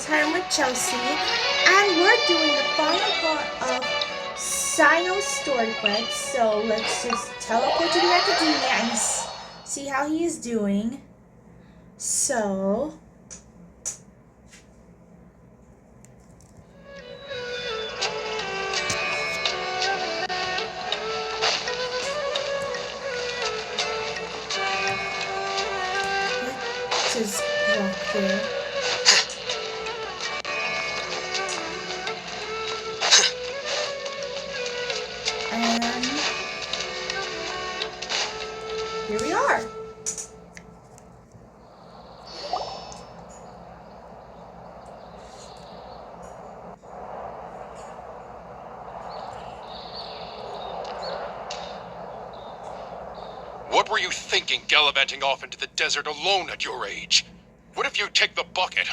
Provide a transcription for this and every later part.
time with Chelsea, and we're doing the final part of Cyno Story quest. So let's just teleport to the academia and see how he is doing. So let's just walk there. And here we are. What were you thinking, gallivanting off into the desert alone at your age? What if you take the bucket,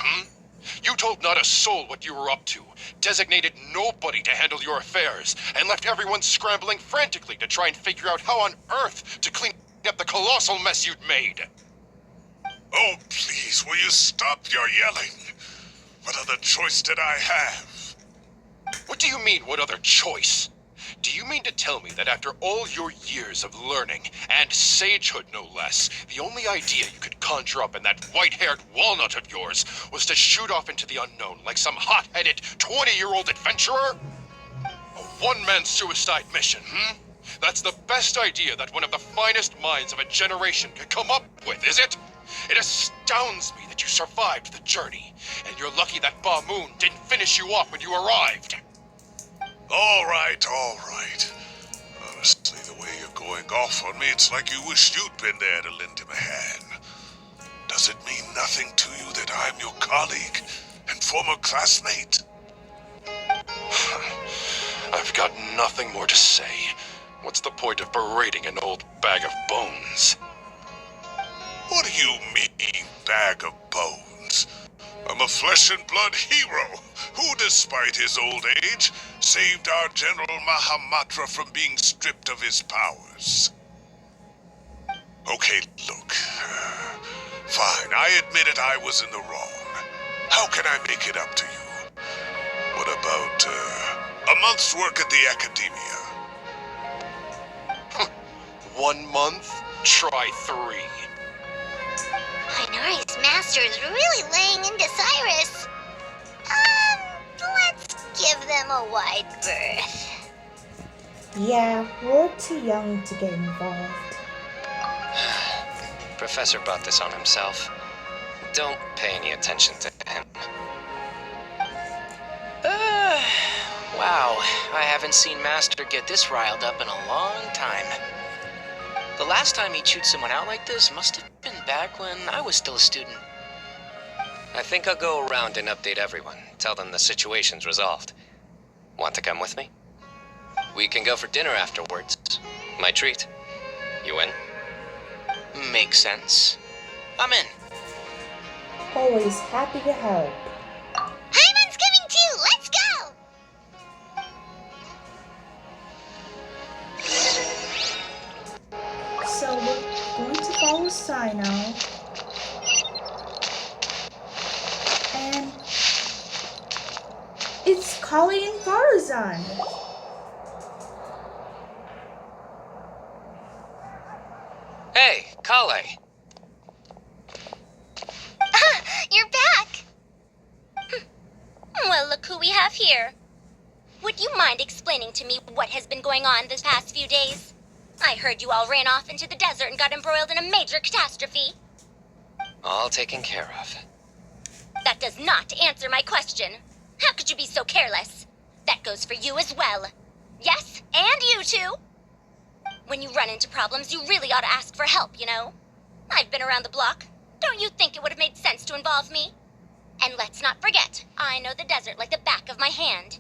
You told not a soul what you were up to, designated nobody to handle your affairs, and left everyone scrambling frantically to try and figure out how on earth to clean up the colossal mess you'd made. Oh, please, will you stop your yelling? What other choice did I have? What do you mean, what other choice? Do you mean to tell me that after all your years of learning, and sagehood no less, the only idea you could conjure up in that white-haired walnut of yours was to shoot off into the unknown like some hot-headed 20-year-old adventurer? A one-man suicide mission, That's the best idea that one of the finest minds of a generation could come up with, is it? It astounds me that you survived the journey, and you're lucky that Ba Moon didn't finish you off when you arrived. All right. Honestly, the way you're going off on me, it's like you wished you'd been there to lend him a hand. Does it mean nothing to you that I'm your colleague and former classmate? I've got nothing more to say. What's the point of berating an old bag of bones? What do you mean, bag of bones? I'm a flesh and blood hero who, despite his old age, saved our General Mahamatra from being stripped of his powers. Okay, look. Fine, I admit it, I was in the wrong. How can I make it up to you? What about, a month's work at the academia? 1 month? Try 3. Inari's master is really laying into Cyrus. Let's give them a wide berth. Yeah, we're too young to get involved. Professor brought this on himself. Don't pay any attention to him. Wow, I haven't seen Master get this riled up in a long time. The last time he chewed someone out like this must have been back when I was still a student. I think I'll go around and update everyone. Tell them the situation's resolved. Want to come with me? We can go for dinner afterwards. My treat. You in? Makes sense. I'm in. Always happy to help. Hyman's coming too! Let's go! So we're going to follow Cyno. And it's Kali and Farazan. Hey, Kale. You're back! Well, look who we have here. Would you mind explaining to me what has been going on this past few days? I heard you all ran off into the desert and got embroiled in a major catastrophe. All taken care of. That does not answer my question. How could you be so careless? That goes for you as well. Yes, and you too. When you run into problems, you really ought to ask for help, you know? I've been around the block. Don't you think it would have made sense to involve me? And let's not forget, I know the desert like the back of my hand.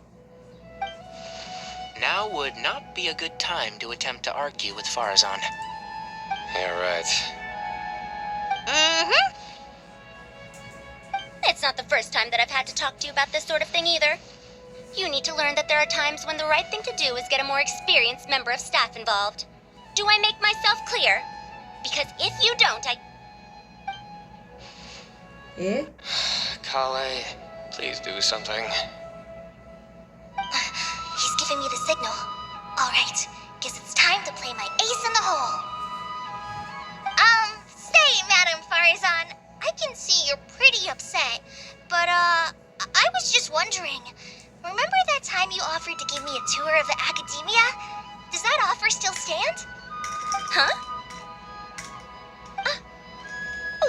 Now would not be a good time to attempt to argue with Farazan. You're right. Mm-hmm. It's not the first time that I've had to talk to you about this sort of thing either. You need to learn that there are times when the right thing to do is get a more experienced member of staff involved. Do I make myself clear? Because if you don't, Eh? Kale, Please do something. He's giving me the signal. All right, guess it's time to play my ace in the hole. Say, Madame Farazan, I can see you're pretty upset, but, I was just wondering, remember that time you offered to give me a tour of the academia? Does that offer still stand? Huh?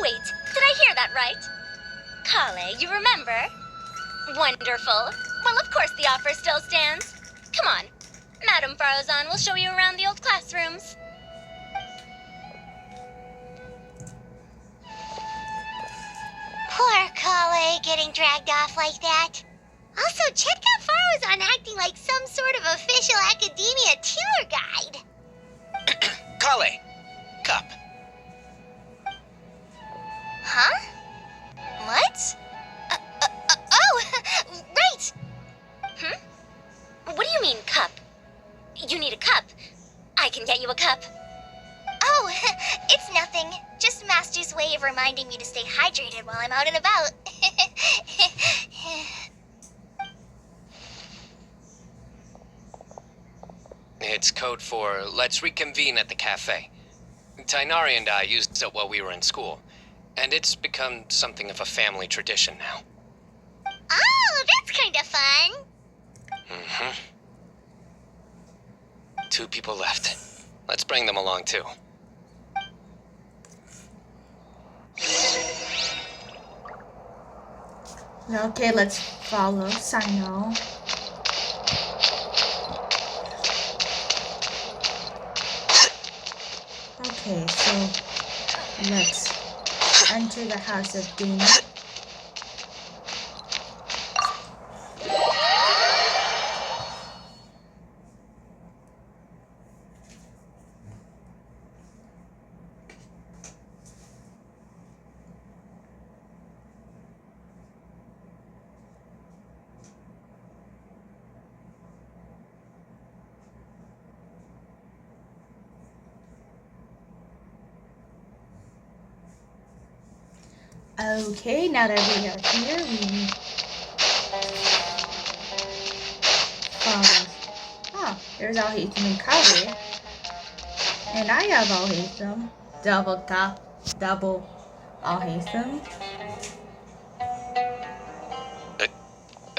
Wait, did I hear that right? Kale, you remember? Wonderful. Well, of course the offer still stands. Come on. Madame Farazan will show you around the old classrooms. Poor Kale getting dragged off like that. Also, check out Farazan acting like some sort of official academia tour guide. Kale! Cup. Huh? What? Oh, right! What do you mean, cup? You need a cup. I can get you a cup. Oh, it's nothing. Just Master's way of reminding me to stay hydrated while I'm out and about. It's code for let's reconvene at the cafe. Tainari and I used it while we were in school, and it's become something of a family tradition now. Oh, that's kind of fun. Mm-hmm. 2 people left. Let's bring them along, too. Okay, let's follow Cyno. Okay, so let's enter the house of Dana. Okay, now that we are here, we there's Al-Haytham and Kaveh. And I have Al-Haytham. Double Al-Haytham.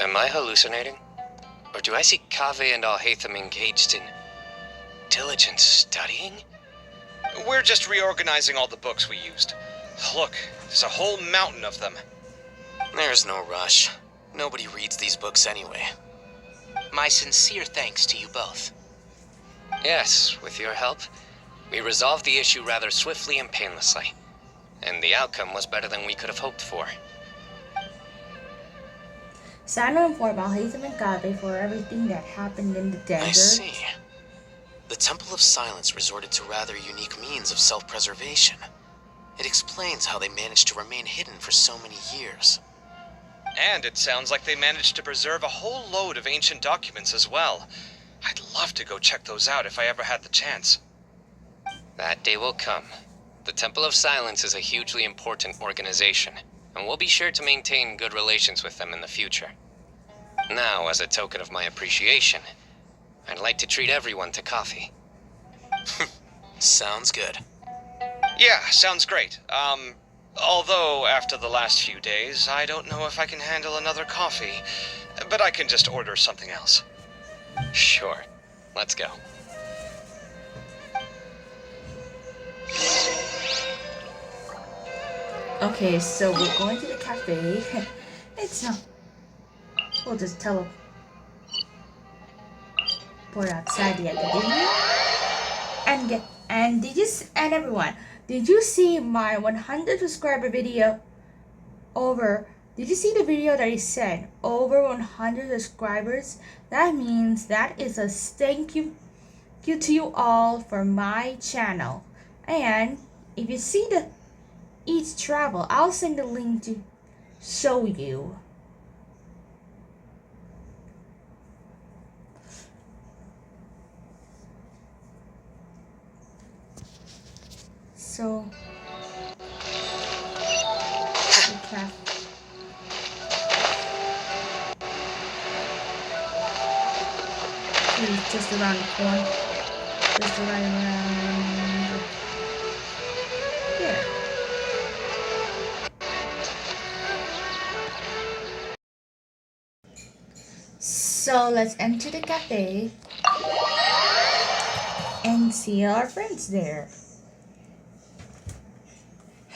Am I hallucinating? Or do I see Kaveh and Al-Haytham engaged in diligent studying? We're just reorganizing all the books we used. Look, there's a whole mountain of them. There's no rush. Nobody reads these books anyway. My sincere thanks to you both. Yes, with your help, we resolved the issue rather swiftly and painlessly. And the outcome was better than we could have hoped for. Cyno informed Al-Haytham and Kaveh for everything that happened in the desert. I see. The Temple of Silence resorted to rather unique means of self-preservation. It explains how they managed to remain hidden for so many years. And it sounds like they managed to preserve a whole load of ancient documents as well. I'd love to go check those out if I ever had the chance. That day will come. The Temple of Silence is a hugely important organization, and we'll be sure to maintain good relations with them in the future. Now, as a token of my appreciation, I'd like to treat everyone to coffee. Sounds good. Yeah, sounds great. Although after the last few days, I don't know if I can handle another coffee, but I can just order something else. Sure. Let's go. Okay, so we're going to the cafe. It's not. We'll just teleport outside the academia and everyone. Did you see my 100 subscriber video Did you see the video that I said over 100 subscribers? That means that is a thank you to you all for my channel. And if you see the each travel, I'll send the link to show you. So, okay. He's just around the corner. Just right around here. So let's enter the cafe and see our friends there.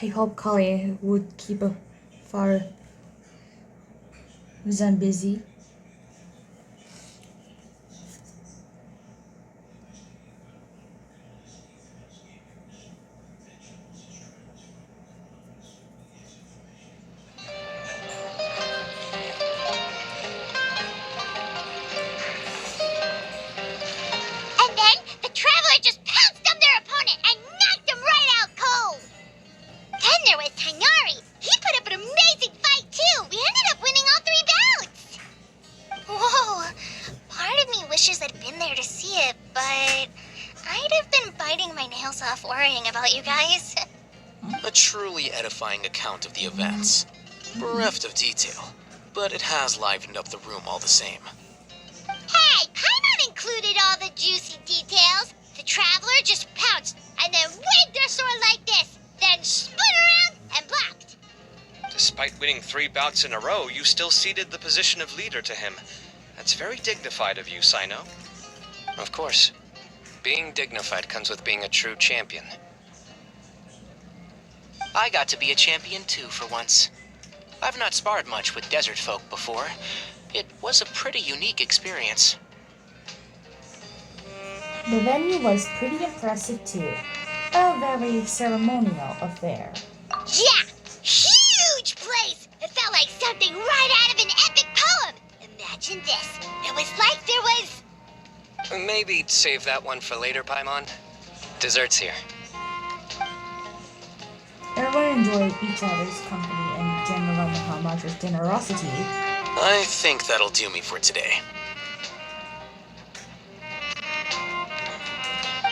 I hope Kali would keep a far who's busy. And then the Traveler just pounced on their opponent and knocked him right out cold. Then there was Tainari. He put up an amazing fight too. We ended up winning all 3 bouts. Whoa, part of me wishes I'd been there to see it, but I'd have been biting my nails off worrying about you guys. A truly edifying account of the events. Bereft of detail, but it has livened up the room all the same. Hey, Paimon included all the juicy details. The Traveler just pounced and then waved their sword like this, then spun around and blocked. Despite winning 3 bouts in a row, you still ceded the position of leader to him. That's very dignified of you, Cyno. Of course. Being dignified comes with being a true champion. I got to be a champion too for once. I've not sparred much with desert folk before. It was a pretty unique experience. The venue was pretty impressive too. A very ceremonial affair. Yeah, huge place. It felt like something right out of an epic poem. Imagine this. It was like there was... Maybe save that one for later, Paimon. Dessert's here. Everyone enjoyed each other's company and General Mahamadra's generosity. I think that'll do me for today.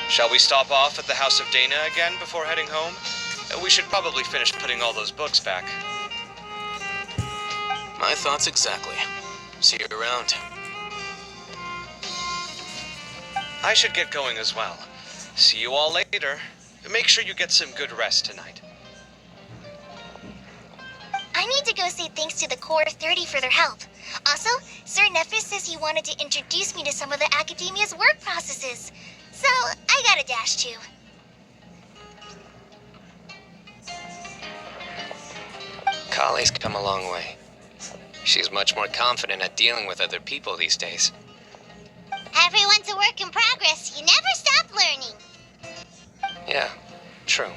Shall we stop off at the House of Dana again before heading home? We should probably finish putting all those books back. My thoughts exactly. See you around. I should get going as well. See you all later. Make sure you get some good rest tonight. I need to go say thanks to the Core 30 for their help. Also, Sir Nephis says he wanted to introduce me to some of the Academia's work processes. So, I gotta dash too. Kali's come a long way. She's much more confident at dealing with other people these days. Everyone's a work in progress. You never stop learning. Yeah, true.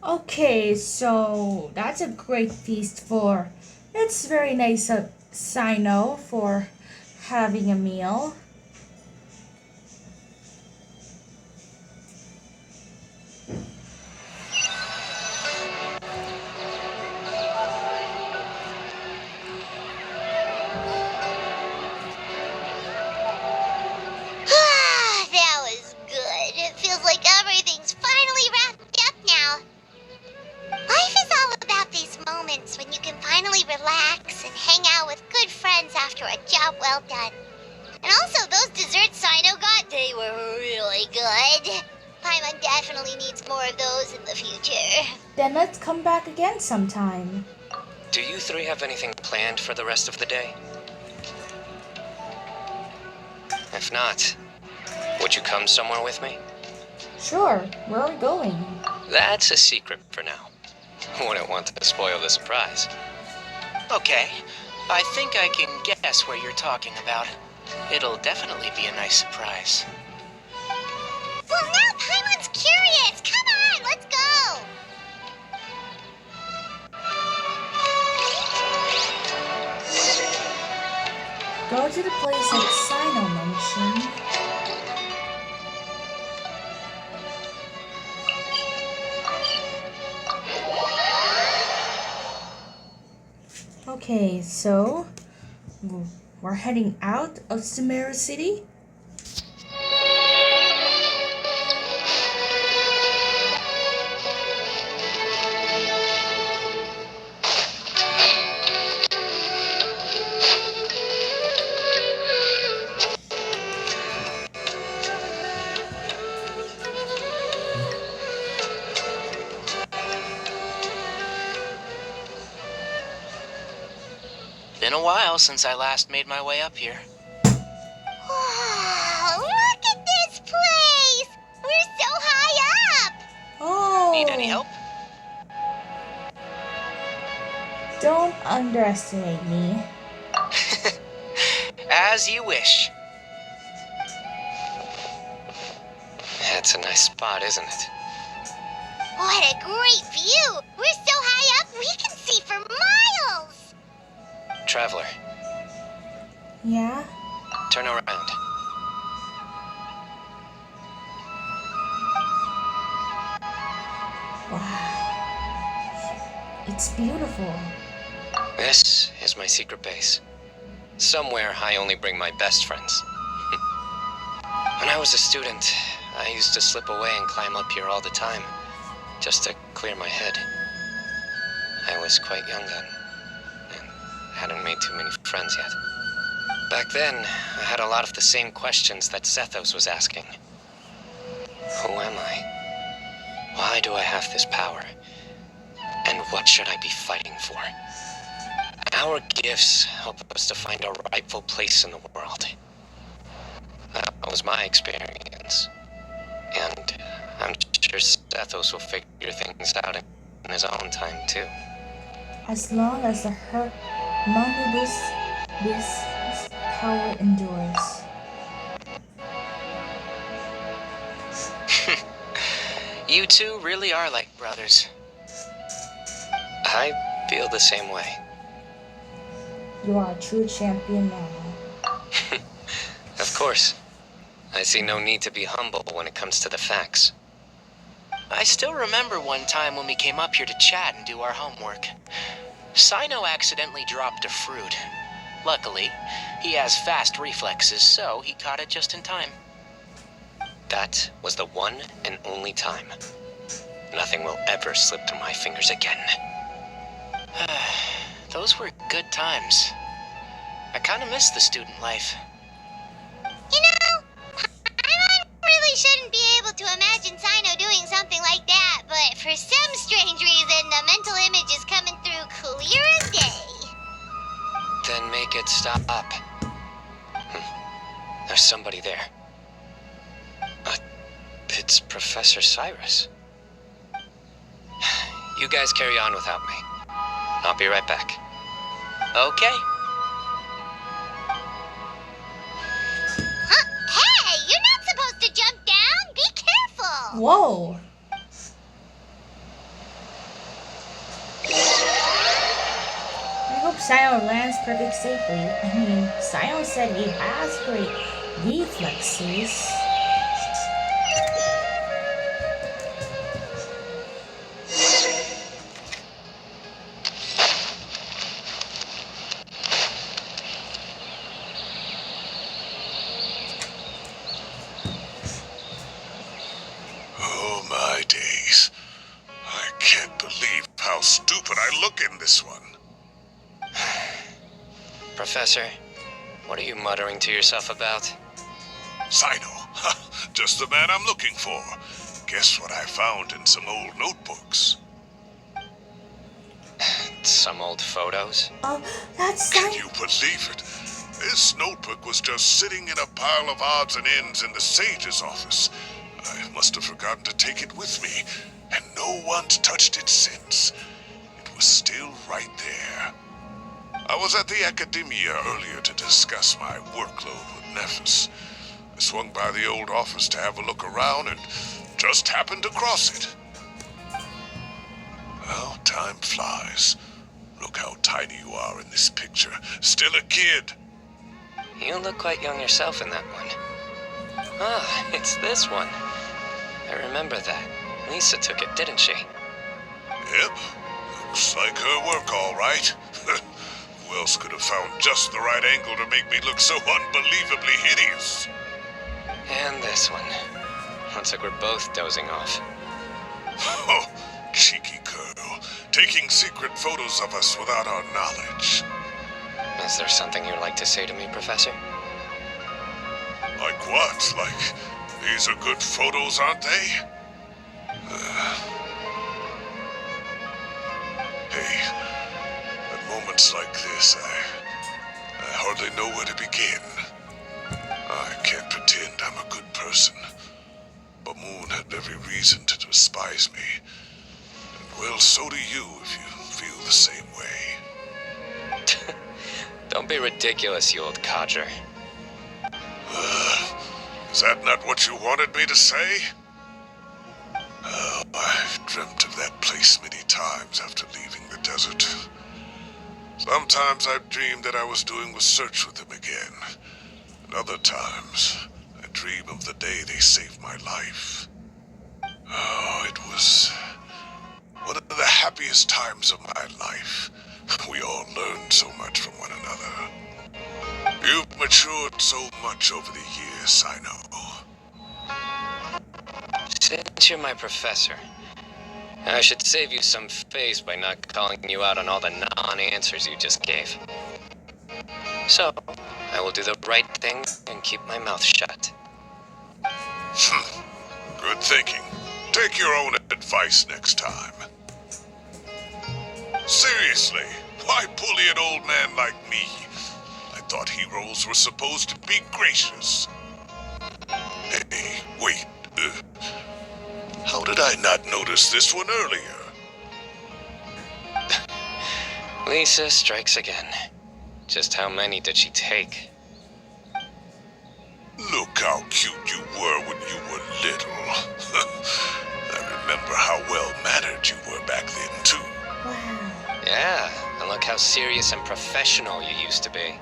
Okay, so that's a great feast for. It's very nice of Cyno for having a meal. That was good. It feels like everything's finally wrapped up now. Life is all about these moments when you can finally relax and hang out with good friends after a job well done. And also, those desserts Cyno got, they were really good. Paimon definitely needs more of those in the future. Then let's come back again sometime. Do you 3 have anything planned for the rest of the day? If not, would you come somewhere with me? Sure, where are we going? That's a secret for now. Wouldn't want to spoil the surprise. Okay, I think I can guess where you're talking about. It'll definitely be a nice surprise. Well, now Paimon's curious. Come on, let's go. Go to the place that Cyno mentioned. Okay, so we're heading out of Sumeru City. Been a while since I last made my way up here. Wow, look at this place! We're so high up! Oh, Need any help? don't underestimate me. As you wish. It's a nice spot, isn't it? What a great view! We're so high up, we can see for miles! Traveler, Yeah? turn around. Wow. It's beautiful. This is my secret base. Somewhere I only bring my best friends. When I was a student, I used to slip away and climb up here all the time, just to clear my head. I was quite young then, and hadn't made too many friends yet. Back then, I had a lot of the same questions that Zethos was asking. Who am I? Why do I have this power? And what should I be fighting for? Our gifts help us to find our rightful place in the world. That was my experience. And I'm sure Zethos will figure things out in his own time, too. As long as the Monobus this power endures. You two really are like brothers. I feel the same way. You are a true champion now. Of course. I see no need to be humble when it comes to the facts. I still remember one time when we came up here to chat and do our homework. Cyno accidentally dropped a fruit. Luckily, he has fast reflexes, so he caught it just in time. That was the one and only time. Nothing will ever slip through my fingers again. Those were good times. I kind of miss the student life. You know, I really shouldn't be able to imagine Cyno doing something like that, but for some strange reason, the mental image is coming through clear as day. Then make it stop. There's somebody there. It's Professor Cyrus. You guys carry on without me. I'll be right back. Okay. Huh? Hey, you're not supposed to jump down. Be careful. Whoa! I hope Cyno lands perfect safely. I mean, Cyno said he has great reflexes. Oh my days. I can't believe how stupid I look in this one. Professor, what are you muttering to yourself about? Cyno, just the man I'm looking for. Guess what I found in some old notebooks? Some old photos? Oh, that's Can Cyno. you believe it? This notebook was just sitting in a pile of odds and ends in the Sage's office. I must have forgotten to take it with me, and no one's touched it since. It was still right there. I was at the Academia earlier to discuss my workload with Nephis. I swung by the old office to have a look around and just happened across it. Well, time flies. Look how tiny you are in this picture. Still a kid. You look quite young yourself in that one. Ah, it's this one. I remember that. Lisa took it, didn't she? Yep. Looks like her work all right. Who else could have found just the right angle to make me look so unbelievably hideous? And this one. Looks like we're both dozing off. Oh, cheeky girl, taking secret photos of us without our knowledge. Is there something you'd like to say to me, Professor? Like what? Like, these are good photos, aren't they? Hey, at moments like this, I hardly know where to begin. I can't pretend I'm a good person, but Moon had every reason to despise me. And well, so do you if you feel the same way. Don't be ridiculous, you old codger. Is that not what you wanted me to say? Oh, I've dreamt of that place many times after leaving the desert. Sometimes I've dreamed that I was doing research with them again. And other times, I dream of the day they saved my life. Oh, it was one of the happiest times of my life. We all learned so much from one another. You've matured so much over the years, I know. Since you're my professor, I should save you some face by not calling you out on all the non-answers you just gave. So, I will do the right thing and keep my mouth shut. Good thinking. Take your own advice next time. Seriously, why bully an old man like me? I thought heroes were supposed to be gracious. Hey, wait. How did I not notice this one earlier? Lisa strikes again. Just how many did she take? Look how cute you were when you were little. I remember how well-mannered you were back then, too. Wow. Yeah, and look how serious and professional you used to be.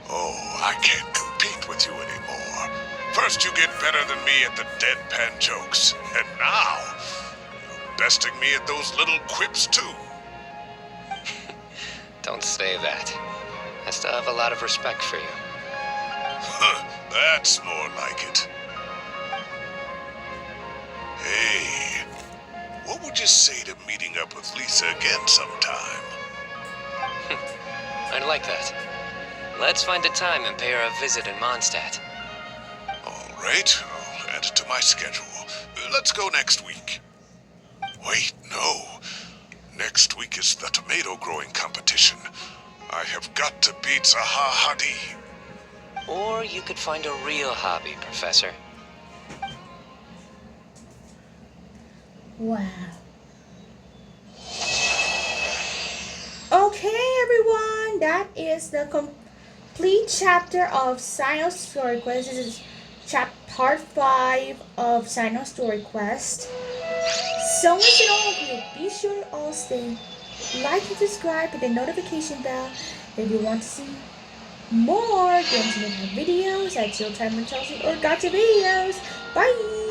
Oh, I can't compete with you anymore. First you get better than me at the deadpan jokes, and now you're besting me at those little quips too. Don't say that. I still have a lot of respect for you. That's more like it. Hey, what would you say to meeting up with Lisa again sometime? I'd like that. Let's find a time and pay her a visit in Mondstadt. All right, I'll add it to my schedule. Let's go next week. Wait, no. Next week is the tomato growing competition. I have got to beat Zaha Hadid. Or you could find a real hobby, Professor. Wow. Okay, everyone, that is the complete chapter of Cyno Story Quest. This is part 5 of Cyno Story Quest. So much to all of you. Be sure to all stay like and subscribe, hit the notification bell if you want to see more Genshin Impact videos at Showtime with Chelsea or Gotcha videos. Bye!